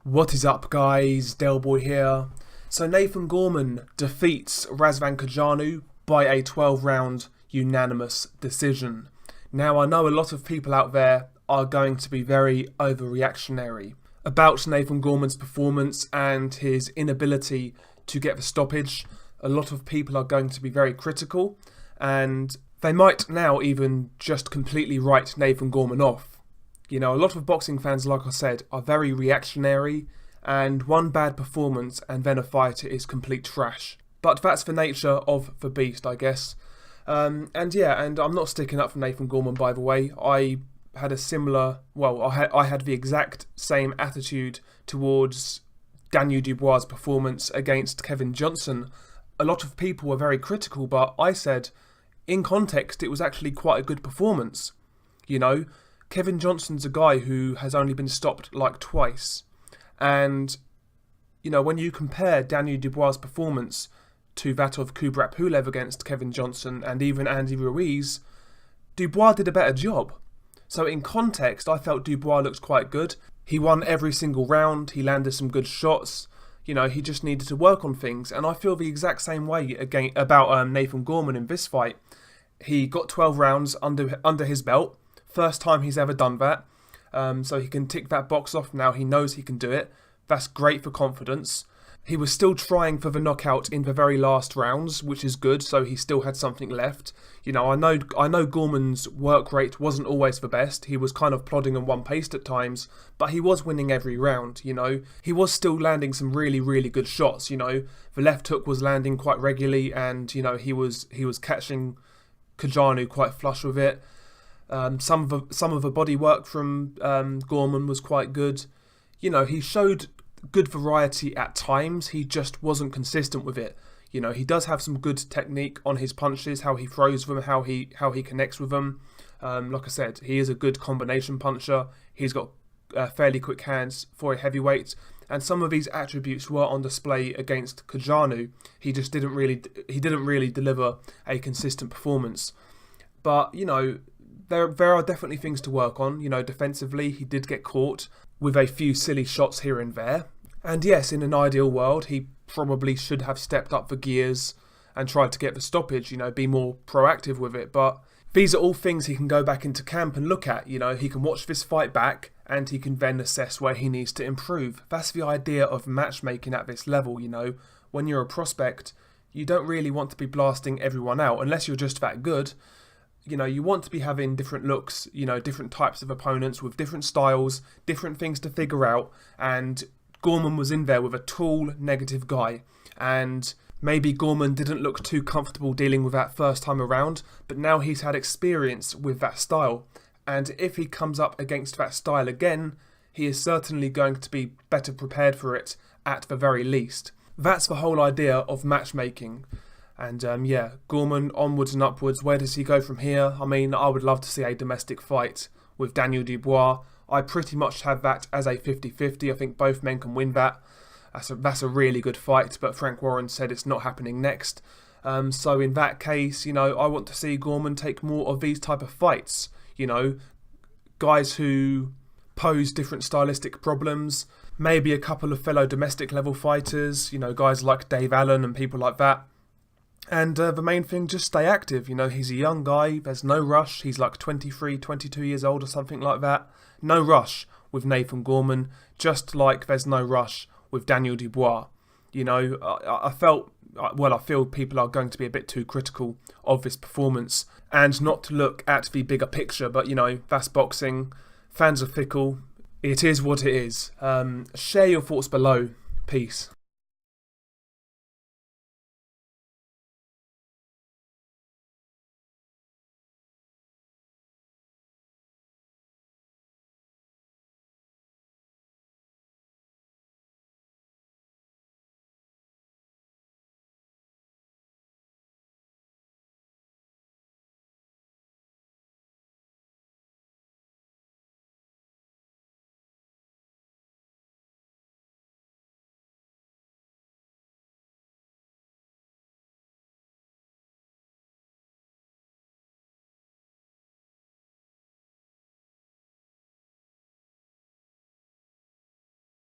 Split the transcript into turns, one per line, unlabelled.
What is up, guys? Delboy here. So Nathan Gorman defeats Razvan Cojanu by a 12-round unanimous decision. Now, I know a lot of people out there are going to be very overreactionary about Nathan Gorman's performance and his inability to get the stoppage. A lot of people are going to be very critical, and they might now even just completely write Nathan Gorman off. You know, a lot of boxing fans, like I said, are very reactionary, and one bad performance and then a fighter is complete trash. But that's the nature of the beast, I guess. And I'm not sticking up for Nathan Gorman, by the way. I had a similar, I had the exact same attitude towards Daniel Dubois' performance against Kevin Johnson. A lot of people were very critical, but I said, in context, it was actually quite a good performance. You know, Kevin Johnson's a guy who has only been stopped like twice. And, you know, when you compare Daniel Dubois' performance to that of Kubrat Pulev against Kevin Johnson and even Andy Ruiz, Dubois did a better job. So in context, I felt Dubois looked quite good. He won every single round. He landed some good shots. You know, he just needed to work on things. And I feel the exact same way about Nathan Gorman in this fight. He got 12 rounds under his belt. First time he's ever done that. So he can tick that box off now. He knows he can do it. That's great for confidence. He was still trying for the knockout in the very last rounds, which is good, so he still had something left. You know, I know Gorman's work rate wasn't always the best. He was kind of plodding and one-paced at times, but he was winning every round, you know. He was still landing some really, really good shots, you know. The left hook was landing quite regularly, and, you know, he was catching Cojanu quite flush with it. Some of the body work from Gorman was quite good. You know, he showed good variety at times. He just wasn't consistent with it. You know, he does have some good technique on his punches, how he throws them, how he connects with them. Like I said, he is a good combination puncher. He's got fairly quick hands for a heavyweight, and some of these attributes were on display against Cojanu. He just didn't really deliver a consistent performance. But you know, there are definitely things to work on. You know, defensively, he did get caught with a few silly shots here and there. And yes, in an ideal world, he probably should have stepped up the gears and tried to get the stoppage, you know, be more proactive with it. But these are all things he can go back into camp and look at. You know, he can watch this fight back and he can then assess where he needs to improve. That's the idea of matchmaking at this level, you know. When you're a prospect, you don't really want to be blasting everyone out unless you're just that good. You know, you want to be having different looks, you know, different types of opponents with different styles, different things to figure out. And Gorman was in there with a tall, negative guy. And maybe Gorman didn't look too comfortable dealing with that first time around, but now he's had experience with that style. And if he comes up against that style again, he is certainly going to be better prepared for it at the very least. That's the whole idea of matchmaking. And Gorman onwards and upwards. Where does he go from here? I mean, I would love to see a domestic fight with Daniel Dubois. I pretty much have that as a 50-50. I think both men can win that. That's a really good fight, but Frank Warren said it's not happening next. So in that case, you know, I want to see Gorman take more of these type of fights. You know, guys who pose different stylistic problems. Maybe a couple of fellow domestic level fighters. You know, guys like Dave Allen and people like that. And the main thing, just stay active. You know, he's a young guy. There's no rush. He's like 23, 22 years old or something like that. No rush with Nathan Gorman, just like there's no rush with Daniel Dubois. You know, I feel people are going to be a bit too critical of this performance and not to look at the bigger picture. But, you know, that's boxing. Fans are fickle. It is what it is. Share your thoughts below. Peace.